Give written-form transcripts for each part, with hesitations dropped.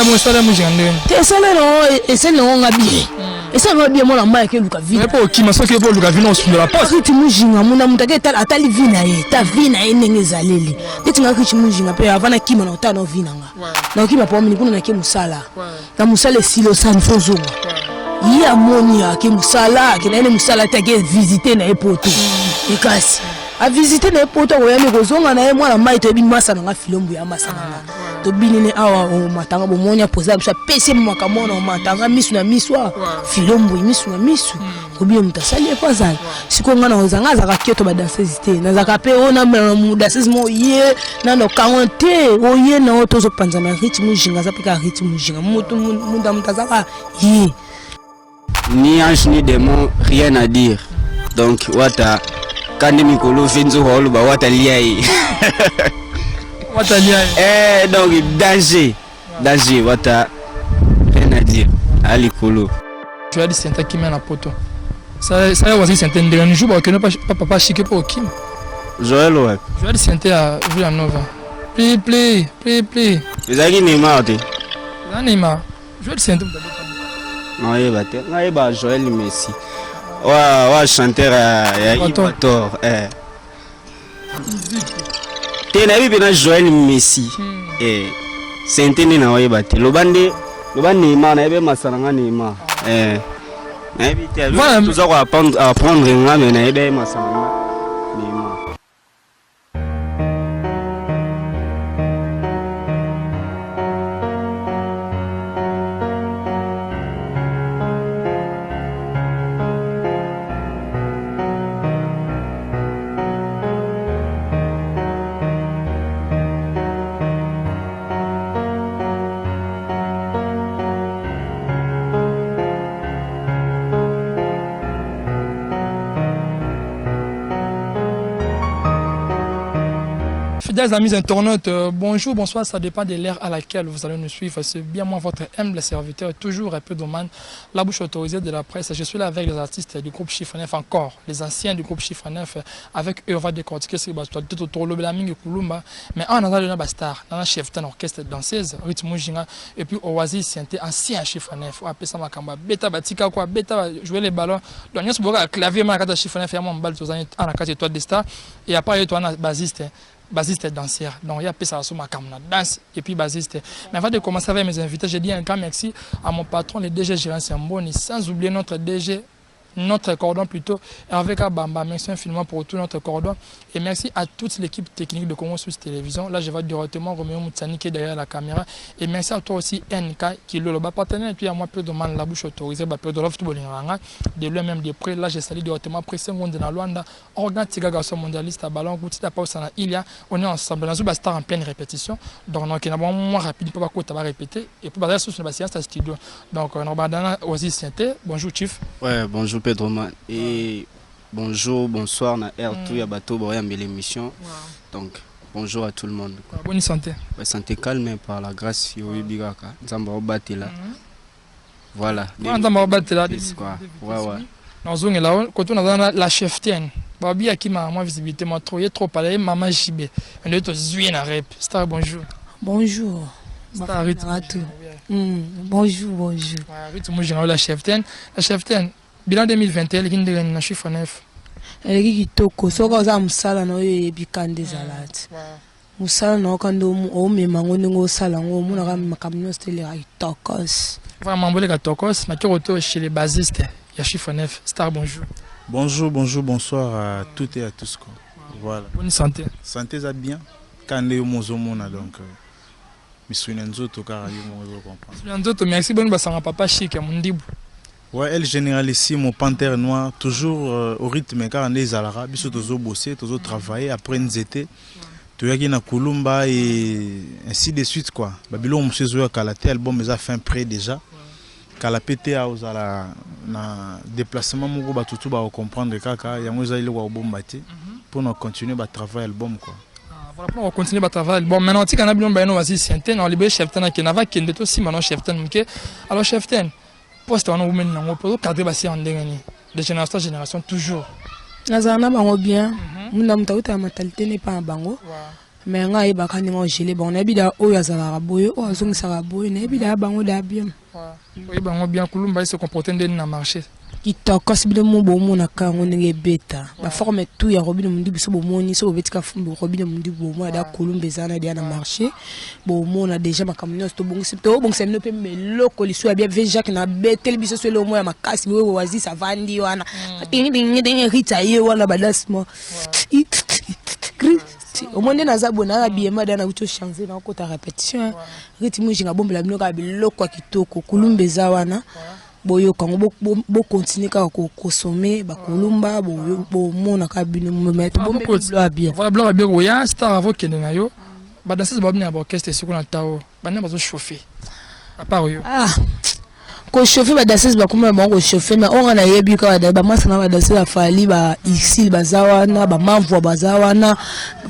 mais bon ça là moi j'ai andé te ça là non et c'est non ngabi et ça non bien moi la main que Luka vina mais pas qui m'a que pour Luka vina on se la passe rythme mujinga muna mutake atali vina ye ta vina ye ndenge zaleli etinga rythme mujinga pe avant na kima na otana vina nga na kima pa mini kuna na ke musala na musala silo san fonzo yi amoni ya ke musala ke na musala ta ke visiter na epoto ekasi a visiter na epoto ko yami ko zonga na ye mwana mai to bi masa na filombo ya masa na to binine awa o matanga bo monya poza bisha pese makamona o matanga misu na miswa filombo misu na misu ko bi mutasali kwa zana siko ngana ozanga za kakioto ba danseuse te na za kape ona mu danseuse mo ye na no kaonte o ye na oto zo panza na rythme jinga za pika rythme jinga mutu munda mutazaka ye ni ange ni démon, rien à dire. Donc, wata, quand les mikolo finzo holo ba wata liai. Wata liai. Donc danger, danger, wata, rien à dire. Ali kolo. Je vais dire c'est un qui mène à poto. Ça aussi c'est un dernier jour parce que pas papa chique pour Kim. Joël ouais. Je vais dire c'est à Villanova. Play. Vous avez Neymar te. Neymar. Je vais dire c'est un non, il va Joël Messi. Ouais, chanteur à Ibator. Tu n'as pas Joël Messi. C'est un téné na Ibator. Le bandé Neymar, na ebe masaranga Neymar. Na ebe tu toujours apprendre nga mais na ebe masaranga Neymar. Fidèles amis internautes, bonjour, bonsoir, ça dépend de l'ère à laquelle vous allez nous suivre. C'est bien moi, votre humble serviteur, toujours un peu d'Oman, la bouche autorisée de la presse. Je suis là avec les artistes du groupe Chiffre 9 encore, les anciens du groupe Chiffre 9, avec eux, on va décortiquer ce qui va se passer tout autour de la mingue Kulumba. Mais on a un bastard, on a un chef d'un orchestre danseuse, rythme jinga, et puis Oasis, c'est ancien Chiffre 9, on appelle ça Makamba, Beta Batika, quoi, Beta jouer les ballons. Donc, il y a un clavier, on a un Chiffre 9, on a un étoile de star, et après, il y a un basiste. Basiste danseur, donc il y a ça sur ma caméra danse et puis basiste. Mais avant de commencer avec mes invités, je dis un grand merci à mon patron, le DG Gérard Samboni, sans oublier notre DG, notre cordon plutôt, avec Bamba. Merci infiniment pour tout notre cordon et merci à toute l'équipe technique de Congo Suisse Télévision. Là, je vais directement Roméo Moutsani qui est derrière la caméra et merci à toi aussi NK qui est le partenaire et puis à moi peu de man la bouche autorisée, peu de l'offre de lui-même de près. Là, je salue directement pressé monde dans Luanda, organe Tiga garçon mondialiste à ballon, goutti à pausa na Ilia. On est ensemble dans une star en pleine répétition. Donc, on a un moins rapide pour pas qu'on répéter et pour baser sur la séance à studio. Donc, on a aussi Sainté. Bonjour Chief. Ouais, bonjour Pedro Man. Et bonjour, bonsoir, na R2 ya bateau boya l'émission. Donc bonjour à tout le monde. Bonne santé. Ouais, santé calme par la grâce yo bigaka. Nzamba obatela. Voilà. Nzamba obatela. Ouais. Dans zone là, quand on a la cheftaine. Babi qui m'a moi visibilité moi trop parler maman JB. On est tous zué na rep. Star bonjour. Bonjour. Star rythme. Bonjour. Rythme général la cheftaine. La cheftaine. Bilan 2021, il y a un chiffre 9. Elle est kitoko. So quand ça musala no ye bikande zalat. Musala no quand o me mango ngo sala ngo muna ka makamno style ya tokos. Vraiment bolé ka tokos, na kioto chez les basistes. Il y a chiffre 9. Star bonjour. Bonjour, bonsoir à toutes et à tous quoi. Voilà. Bonne santé. Santé ça bien. Quand les mozo mona donc misuinenzo to ka yo mozo comprendre. Misuinenzo merci bonne basanga papa chic ya mundibu. Ouais, elle généralissime au panthère noir, toujours au rythme car on est à l'arabe, ils sont toujours bossés, toujours travaillés, après nous étaient, tu as na Kulumba et ainsi de suite quoi. Babylon monsieur Zoya Kalate, album mais a fait un prêt déjà. Kalapete a aux la na déplacement mon gars tout va comprendre kaka, ya moi ça il va au bon bâti pour nous continuer à travailler album quoi. Voilà, on va continuer à travailler. Bon, maintenant, si on a bien on va se sentir, on libère chef ten qui n'a pas qui est aussi maintenant chef ten, alors chef ten. Poste on a ouvert nango pour cadrer basé en dernier de génération en génération toujours nazana bango bien muna mutauta matalité n'est pas bango mais ngai ba kan ngo gelé bon na bida o ya zala raboyo o azongi sa raboyo na bida bango da bien oui bango bien kulumba se comporter ndeni na marché kitoko sibile mo bo mo na kango ndenge beta ba forme tout ya robine mundi biso bo moni so betika fumbo robine mundi bo mo da kulumba zana dia na marché bo mo na déjà makamino to bongo sipto bongo se no pe meloko liso ya bien veja que na betel biso so le mo ya makasi bo wazi sa vandi wana tingi rita ye wana badasmo au monde naza bona abiyema dana kuto changer na ko ta répétition rythme jinga bombe la binoka biloko kitoko kulumba zawana boyo kango bo continuer ka ko consommer ba kulumba bo mona ka bino mettre bombe bien voilà blanc bien oya star avo kende na yo ba danser ba bina ba orchestre siko na tao ba na ba zo chauffer à part yo ko chauffer ba danser ba kuma ba ko chauffer na on na yebi ka ba masana ba danser la fali ba ici ba zawana ba mamvwa ba zawana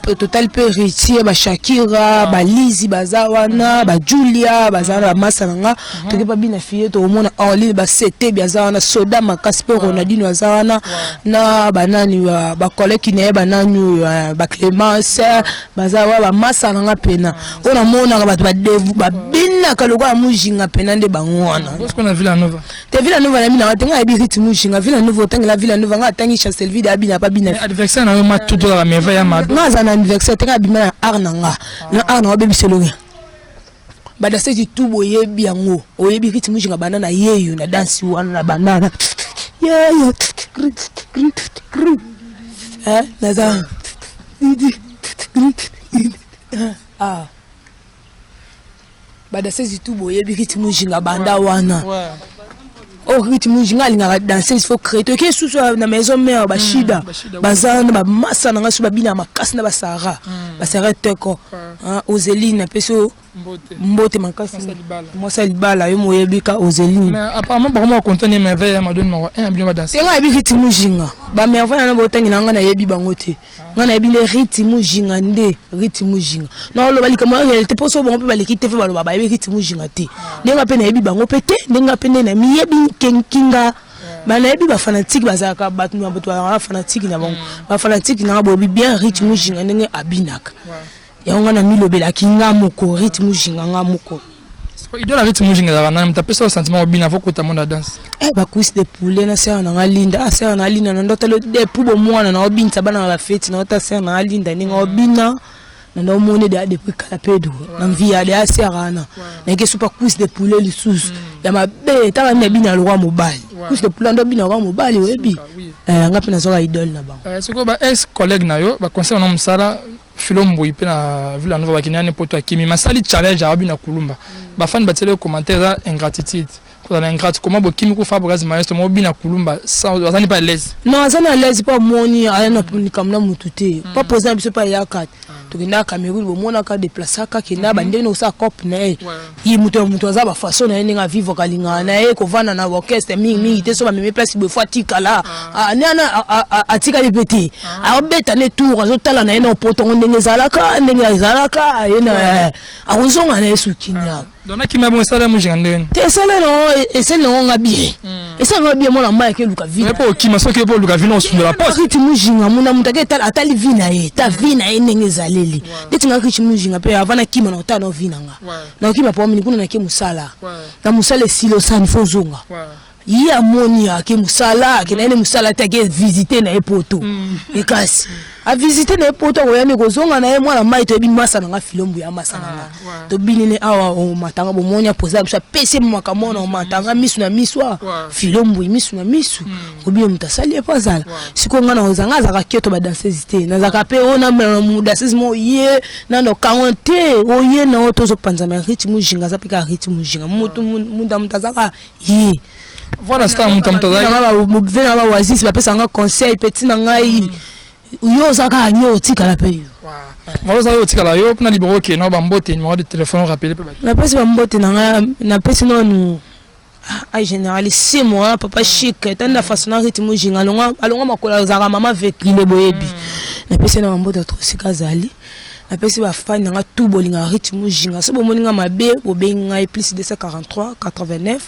total pe retier ba Shakira ba Lizi ba zawana ba Julia ba zawana masana nga to ke ba bina fille to mona oli ba CT ba zawana soda makasi pe Ronaldinho ba zawana na banani ba collègue ne ba nanu ba Clémence ba zawa ba masana nga pena ona mona ba devu ba bina ka lokwa mujinga pena nde bangwana na Villanova. Te Villanova na mina tenga ebi rythme jinga Villanova tenga la Villanova nga tangi chassel vide abina pa bina. Adversaire na yo ma tout la merveille ya ma. Nga za na anniversaire tenga bima na arnanga. Na arna obebi selonga. Bada seti tout boyebi yango. Oyebi rythme jinga banana yeyo na dance wana na banana. Yeah. Naza. Ah. Bada sezi tout boye bi rythme jinga banda wana oh rythme jinga linga danser il faut créer to ke sous na maison mère ba shida bazana ba massa na ngasu ba bina makasi na ba sara ba sara teko Ozeline peso mbote makasi moi ça libala yo moyebika Ozeline mais apparemment ba mo contenir merveille ma donne no un bien ba danser nga bi rythme jinga ba merveille na botangi na nga na yebi bango te nga na yebi le rythme jinga nde rythme jinga non lo bali comme réalité poso bon pe bali kite fe balo ba yebi rythme jinga te ndenga pe na yebi bango pete ndenga pe na mi yebi kenkinga ba na yebi ba fanatique bazaka batu na boto ba fanatique na bango ba fanatique na bo bien rythme jinga ndenge abinaka ya nga na milobela kinga moko rythme jinga nga moko idole la rythme jinga na mta pesa sentiment obina faut que ta monde danse ba cuisse de poulet na sera na linda sera na linda na ndota le de pubo mwana na obinta bana ba fete na ota sera na linda ninga obina na ndo mone de depuis kalapedo na via de sera na ke super cuisse de poulet lisusu ya mabe ta na bina lo mobile cuisse de poulet ndo bina lo mobile webi nga pena zo idole na ba siko ba ex collègue na yo ba conseil na msala Filombo ipe na Villanova bakinani poto akimi masali challenge abi na kulumba ba fan batele commentaire ingratitude ko na ingrat comment bo kimi ko fa bogazi maestro mo bi na kulumba sans azani pas l'aise non azani à l'aise pas moni ana kamna mutute pas poser biso pas yakat to kina Cameroun bo mona ka déplacer ka kina bande no sa cop na yi muto za ba façon na ninga vivre kalinga na ko vana na orchestre mingi te so ba meme place bo fatika la ana atika libeti a beta ne tour zo tala na eno poto ndenge zalaka ena a uzonga na Yesu kinya dona kimaba mo sala mo jandene te sala no esele no ngabi esele ngabi mo na mba ke luka vina po kima so ke po luka vina on sur la poste ti mujinga muna mutake atali vina ye ta vina ndenge zaleli ndeti ngaki chi mujinga pe avana kima na tano vina nga na kima po mini kuna na ke musala na musala silo sani fozonga yi amoni ake musala ke na musala ta ke visiter na epoto ekasi a visiter na epoto ko yani ko zonga na mwana mai to bin masa na filombu ya masa na to binene awa o matanga bo monya poza biso pese makamona o matanga misu na miswa filombu misu na misu ko bi mutasali pa zala siko ngana ozanga za ka keto ba danseuse te na za ka pe ona mu danseuse mo ye na no kawante o ye na oto zo panza ma rythme jinga za pika rythme jinga mutu munda mutazaka ye voilà ça mutamtaza mo vena ba wazisi ba pesa nga conseil petit na ngai yo zaka nyo tikala pe voilà ça yo tikala yo na libero ke no ba mbote numéro de téléphone rappeler pe na pesa ba mbote na nga na pesa no ai généralissime moi papa chic tanda façon na rythme jinga alonga makola zaka mama vekile boyebi na pesa na mbote to sikazali na pesa ba fan nga tout bolinga rythme jinga so bo moninga mabe bo benga plus 243 89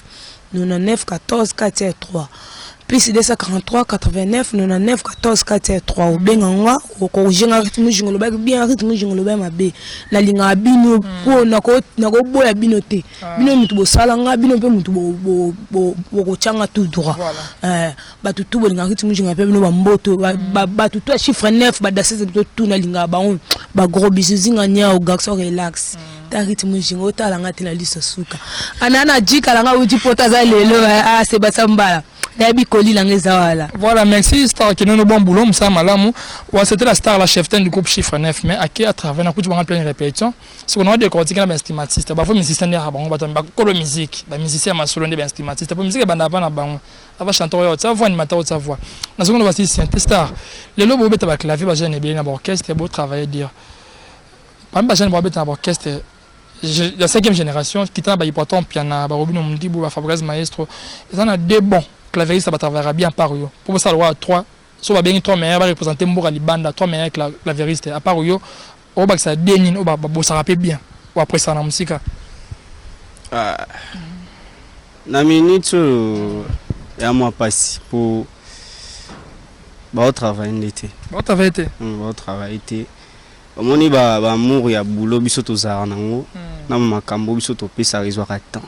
99 14 43 plus 243 89 99 14 43 obenganga okojenga rythme jingo loba bien rythme jingo loba mabe na linga bino po nako boya bino te bino mutu bosalanga bino pe mutu bo changa tout droit ba tout bolinga rythme jingo pe bino ba mboto ba tout chiffre 9 ba dasese tout na linga ba gros bisous zinga nya o garçon relax ta rythme jingo ta langa te na lisa suka anana jika langa uti pota za lelo c'est basambala. Voilà, merci Star qui nous a bon boulot, c'était la star, la cheftaine du groupe Chiffre 9, mais à travers un coup de plein de répétitions, ce qu'on a décortiqué dans les stigmatistes, il faut musicien de la musique, les musiciens masculins des stigmatistes, la musique ça va chanter, ça va animateur, ça va. La seconde voici c'est Star. Les lobes ont été clavier, les jeunes bien dans l'orchestre, c'est beau travailler dire. Par exemple, les jeunes ont été dans l'orchestre. La 5e génération, qui t'a important piano, Robino Mundibou, Fabrice Maestro, ils en ont des bons clavéristes, ça travaillera bien par eux. Pour ça, il y a 3, soit bien 3 meilleurs, représenter Moura Libanda, 3 meilleurs clavéristes, à part eux, au bac ça dénine, au bac ça rappelle bien, ou après ça, la musique. La minute, il y a moi passé pour travailler l'été. Travailler l'été. Omoni ba amour ya boulot biso tozara nango na makambo biso to pesa résoudre temps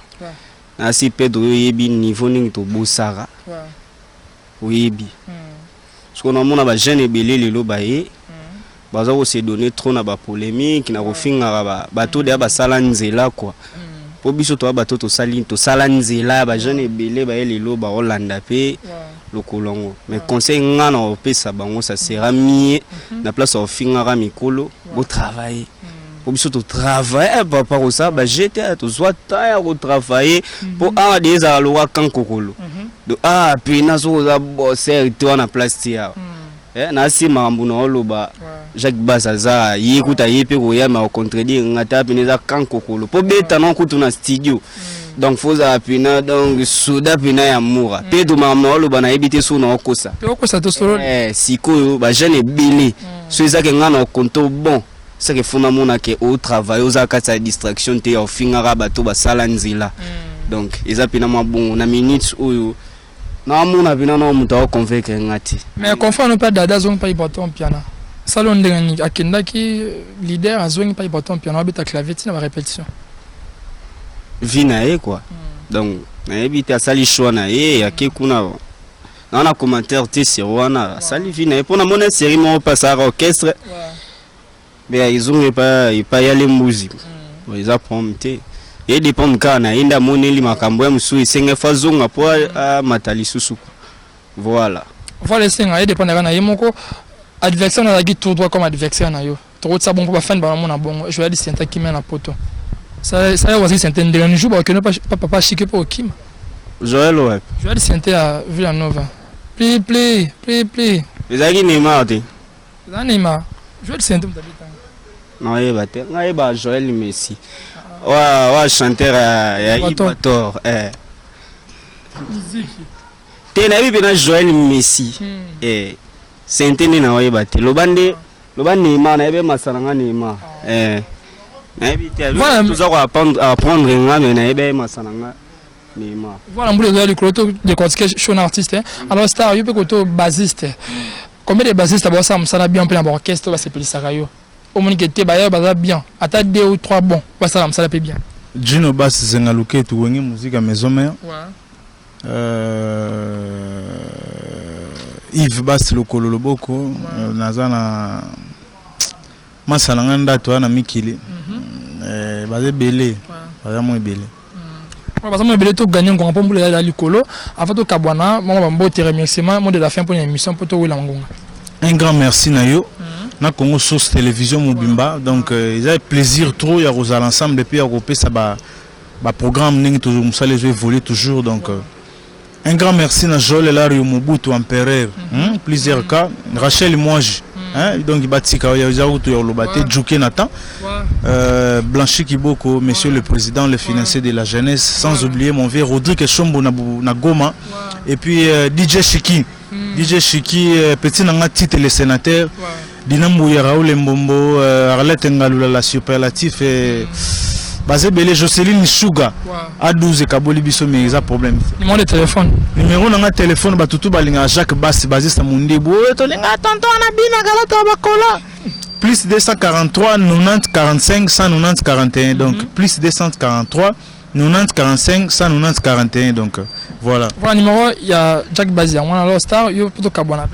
na si Pedro yebi niveau ningi to bosara oyebi parce qu'on a mona ba jeune ebele lelo ba ye baza ko se donner trop na ba polémique na ko finga ba to de ba sala nzela quoi po biso to ba to sala nzela ba jeune ebele ba ye lelo ba Hollanda pe le colongo mais conseil ngana au pesa bango ça sera mieux na place au fingara mikolo au travail pour biso to travailler papa ko ça ba j'étais to soit ta au travailler pour a des aloa kan kokolo do pena so za bosser to na place tia na si mambu na oloba Jacques Bazaza yikuta yepe ko ya ma contredire ngata pena za kan kokolo po beta non kutu na studio. Donc faut apina donc soda pina ya moura pedo mama lo bana ebité so na okosa to solo siko ba jeune belé so ezaka ngana konto bon c'est que fona mona ke au travail aux akata distraction te au fingara bato ba sala nzila donc ezapina mabongo na minutes oyo na mona bina na muta o convaincre ngati mais confond pas dada zong pas important piano salon ndengani akenda ki leader azong pas important piano abeta clavier tina ba répétition vinae quoi donc na ebita sali choix na ye ya ke kuna na commentaire te sur wana sali vinae pour na mona série mo passer orchestre mais ils ont pas y aller musique ils apprennent et dépend kana inda moneli makambo ya musu isenga fazonga po matali susu voilà senga et dépend kana yemoko adversaire na la tout droit comme adversaire na yo trop ça bon pour fan ba mona bon je vais dire c'est qui met la poto. Ça aussi c'est un dernier jour que ne pas chiquer pour Kim. Joël ouais. Joël sentait à Villanova. Play. Les amis Neymar te. Neymar. Joël sentait non il va te. Non ba Joël Messi. Ouais chanteur ya Ibator Te na bibi na Joël Messi. Sentait na wa ibate. Lobande Neymar na ebe masalanga Neymar. Voilà, nous allons apprendre voilà, on voulait le cloto de continuer chez un artiste. Alors, Star, il peut être bassiste. Combien de bassistes d'abord ça a bien plein d'orchestre, c'est plus sérieux. Au moins que tu es bien. À ta 2 ou 3 bons, ça va bien. Gino Bass, c'est un look et tout, musique à maison mère. Yves Bass, le Kololo Boko, Nazana. Masalanga toi na mikili baze belé vraiment belé parce que belé to gagner ngomba pour la likolo avant to kabwana moi bambo te remerciement mot de la fin pour une émission pour to wela ngonga un grand merci na yo na Congo Source Télévision Mobimba donc ils avaient plaisir trop ya aux ensemble et puis à repérer ça ba programme ning toujours ça les évoluer toujours donc un grand merci na Joël Elario Mobutu empereur plusieurs cas Rachel Moaji donc il bâtit quand il y a autour le bâti Djouké Nathan Blanchi Kiboko monsieur le président le financier de la jeunesse sans oublier mon vieux Rodrigue Chombo na Goma et puis DJ Chiki petit nanga titre le sénateur Dinambo Raoul Mbombo Arlette Ngalula la superlatif et basé belé Jocelyne Suga à 12 kaboli biso mais ça problème numéro de téléphone na téléphone batutu balinga Jacques Bass basé sa mundi bo to linga tonton na bina kala to bakola plus 243 90 45 190 41 donc plus 243 90 45 190 41 donc voilà numéro il y a Jacques Bass on a star yo plutôt kabona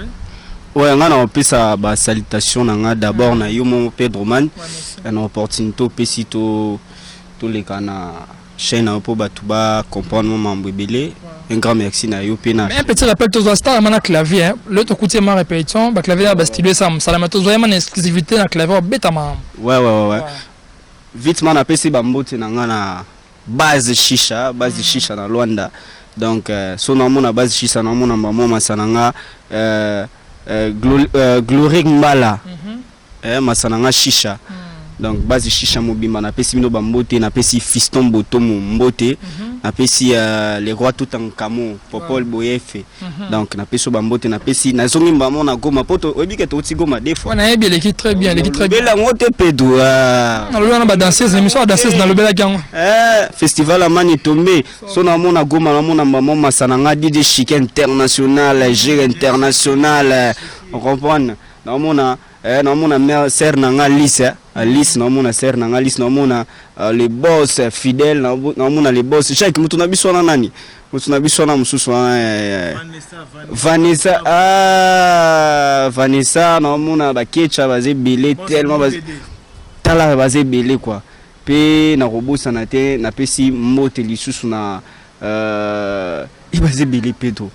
ouais on a un peu ça ba salutation na d'abord na yo mon Pedro Man une opportunité pesi to les cana chaîne un peu batuba comprendre mon membre belé un grand merci na yo pena un petit rappel tous star mana clavier le to côté ma répétition ba clavier ba stylo ça salama to vraiment une exclusivité na clavier beta ma ouais vite man apesi ba mbote na ngana base shisha na Luanda donc so na mona base shisha na mona mama masananga Glory Mbala masananga shisha donc base shisha mobimba na pesi bino bambote na pesi fiston botomo mbote na pesi les rois tout en camo popol boyefe donc na pesi bambote na pesi na zongi mbamo na Goma poto obike to ti Goma des fois on a bien l'équipe très bien bela ngote pedo na lona ba danseuse émission danseuse na lobela kango festival amani tombé so na mona Goma na mona mbamo masananga DJ Chic international G international on comprend na mona mère sœur nanga Alice na mona sœur nanga Alice na mona les boss fidèles na mona les boss chaque mutu na biso na nani mutu na biso na mususu Vanessa na mona ba ketcha bazé belé tellement bazé tala bazé belé quoi pe na robosa na te na pesi mote lisusu na il va se belé pédo.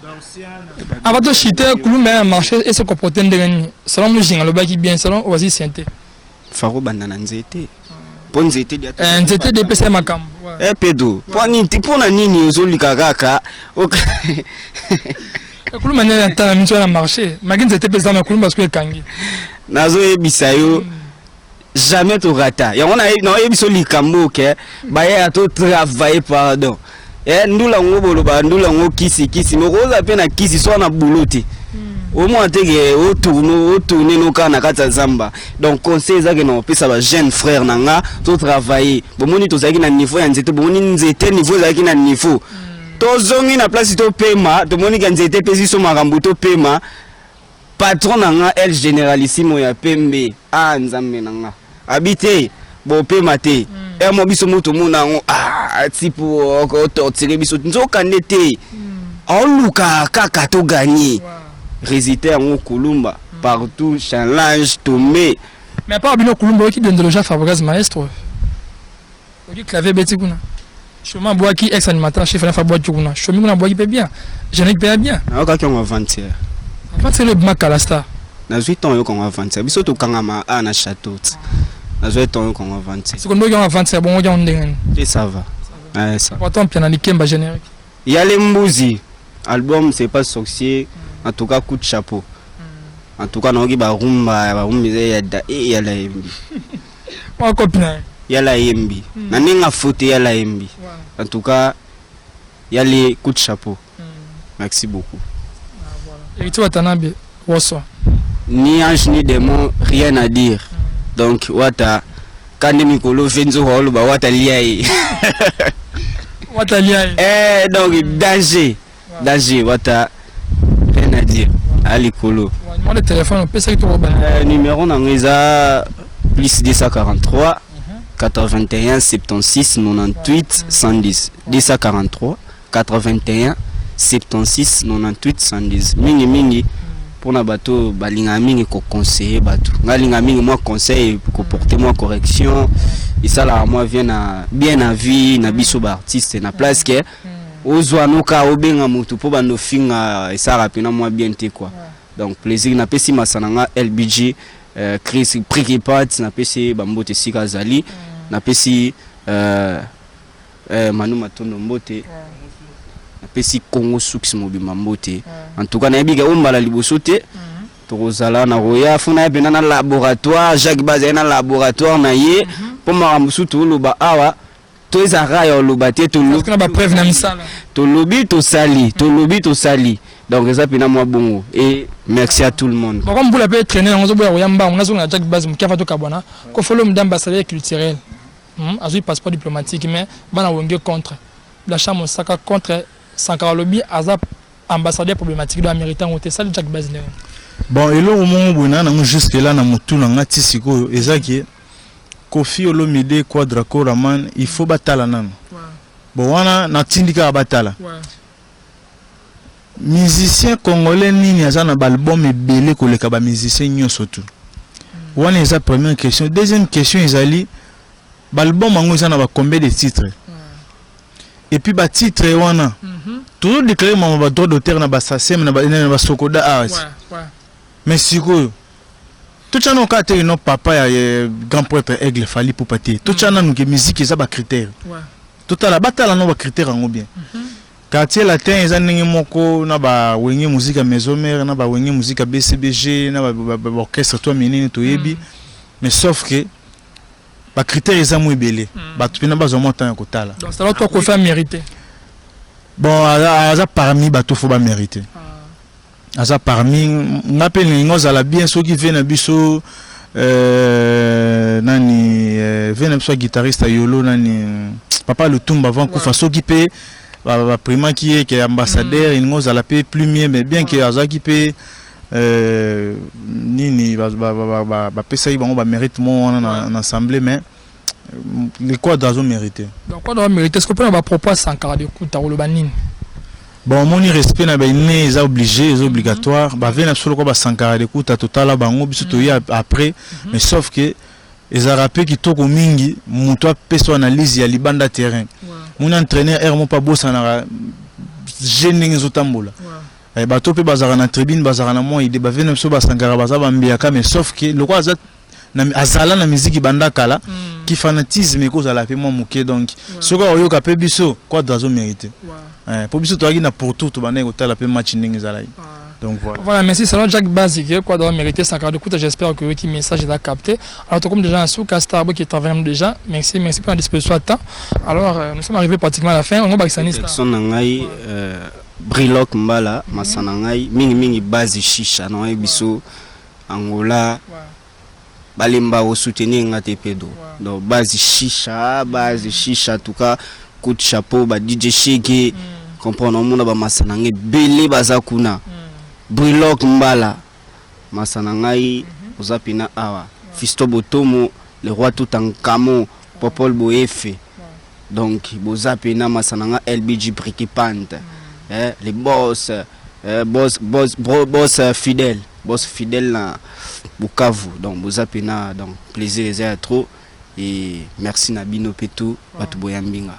Avant de chiter, Kouloumé a marché et se comporter de selon le jingle, le baki bien, selon Oasis Santé. Faro banana nzete. Bon nzete dia. Nzete de PC makam. Eh pédo. Pour nini ozoli kaka. OK. Kouloumé na ta mission na marché. Magin nzete pesa na Kouloumé parce que kangi. Nazo ebisayo jamais to rata. Ya on a ebiso likambo ke ba ya to travailler pardon. Ndula ngobolo ba ndula ngo kisi no koza pe na kisi so na buluti au moins tege o tourner no kana kata zamba donc conseil za ke na pesa ba jeune frère nanga to travailler bomoni to zaki na niveau ya nzete bomoni nzete niveau zaki na niveau to zongi na place to pema to moni ka nzete pesi so makambo to pema patron nanga el généralissimo ya pembe nzambe nanga habité bo pema te mo biso moto mona ngo tipo ko torturer biso nzoka ndete oluka kaka to gagner résister en Kulumba partout challenge tomé mais pas bino Kulumba qui donne le Jacques Fabregas maestro au clavier beti kuna chemin bois qui ex animateur chef Fabregas bois kuna chemin kuna bois qui peut bien Jeannick peut bien ka ki on avancer c'est le Makalasta na 8 ans yo qu'on avancer biso to kangama na château na 8 ans qu'on avancer c'est qu'on doit avancer bon on ndenge et ça va ça pourtant bien na Kemba générique il y a les Mbuzi album c'est pas sorcier en tout cas coup de chapeau en tout cas naoki ba rumba ya da ya la yembi moi copine ya la yembi na ninga faute ya la yembi en tout cas il y a les coups de chapeau merci beaucoup et tu vas tanabe woso ni ange ni démon rien à dire donc wata kande mikolo venzo holo ba wata liai wata liai donc danger wata rien à dire ali kolo numéro de téléphone on peut ça to numéro na ngeza plus 243 81 76 98 110 243 81 76 98 110 mingi pour na bato balinga mingi ko conseiller bato ngalinga mingi moi conseil ko porter moi correction et ça là moi vient na bien na vie na biso ba artiste na place que ozwa noka obenga mutu po bando finga et ça rapina moi bien te quoi donc plaisir na pesi masananga LBG Chris Prikipat na pesi bambote sika zali na pesi Manu Matondo mbote pesi Congo Sux mobima mbote en tout cas na biga ombala liboso te tokozala na roya funa bena na laboratoire Jacques Baza na laboratoire na ye po makambusu to loba awa to ezara ya loba te to lobi na ba preuve na misala to lobi to sali donc ça pina moi bongo et merci à tout le monde bon comme vous l'avez traîné on zo boya yamba on a zo na Jacques Baza mkiafa to kabwana ko follow mdamba salé culturel a eu passeport diplomatique, mais bana wenge contre. La chambre Saka contre Sankara Lobby, Azap ambassadeur problématique de l'Américain, on était ça, Jack Bazner. Bon, et là, au moment où on a jusque là, on a tout dans la tisiko, et ça qui est Kofi Olomide Quadraco Raman, il faut battre nan. Bon, on a tindika batala. Musicien congolais nini azana album et belé ko le kaba musicien nyo surtout. On a la première question. Deuxième question, ils allaient l'album en a combien de titres. Et puis ba titre on a toujours déclaré mon droit d'auteur na ba sasem na ba sokoda art. Mais si quoi tout ça non cas non papa ya grand prêtre aigle fali pour pâté. Tout ça non que musique ça ba critère. Tout à la bataille non ba critère en bien. Quartier latin ils ont moko na ba wenye musique maison mère na ba wenye musique BCBG na ba orchestre toi menine to yebi. Mais sauf que ba critère ils ont belé. Ba tu na ba zo montant ko tala. Donc ça toi ko faire mériter. Bon ça parmi ba tout faut ba mériter. Ça parmi n'appelle ngoza la bien ceux qui viennent biso nani viennent biso guitariste Yolo nani papa le Tumba avant ko faso qui paye prima qui est ambassadeur il ngoza la paye plus mieux mais bien que aza qui paye nini ba pesa ils vont mérite mon en assemblée mais les quoi doivent mériter. Donc quoi doit mériter ce qu'on peut proposer Sankara de coup ta banine. Bon, mon respect na baïné est obligé, est obligatoire. Bah venir sur le quoi Sankara de coup ta total là bango biso to après mais sauf que les arapé qui toko mingi muto peso analyse ya libanda terrain. Mon entraîneur ermo pas bossa na génie zotambola. Et bato pe bazara na tribune bazara na moi il ba venir sur ba Sankara bazaba mbiaka mais sauf que le quoi azala na musique banda kala qui fanatisme cause à la fait moi moké donc ce quoi oyoka pe biso quoi doit mériter. Pour biso to na pour tout banda ko tala pe match ndenge zalai. Donc voilà. Voilà, merci selon Jack Basique quoi doit mériter Sankara de coup j'espère que votre message est capté. Alors comme déjà un sous Castarbo qui travaille déjà. Merci pour la disposition de temps. Alors nous sommes arrivés pratiquement à la fin. On va s'anister. Son ngai Brilok Mbala masanangai mingi base shisha no biso Angola balimba au soutenir ngate pedo donc base shisha en tout cas coup de chapeau ba DJ Shege comprendre mon ba masanangai belé bazakuna Brilok Mbala masanangai uzapina awa Fisto Botomo le roi tout en camo Popol Boefe donc bozapina masananga LBG Brikipante les boss fidèle na Bukavu donc bozapina donc plaisir est trop et merci Nabino Petou Batuboyambinga.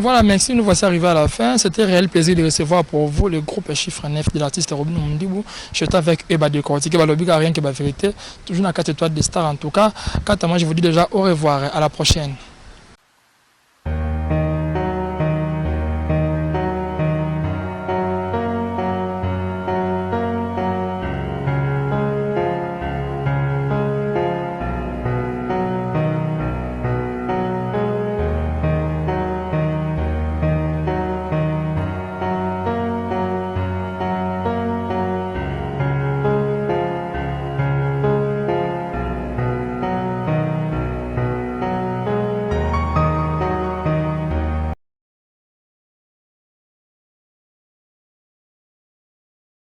Voilà, merci, nous voici arrivés à la fin. C'était un réel plaisir de recevoir pour vous le groupe Chiffre 9 de l'artiste Robin Mundibou. Je suis avec Eba de Cortique, rien que la vérité. Toujours dans 4 étoiles des stars en tout cas. Quant à moi, je vous dis déjà au revoir, à la prochaine.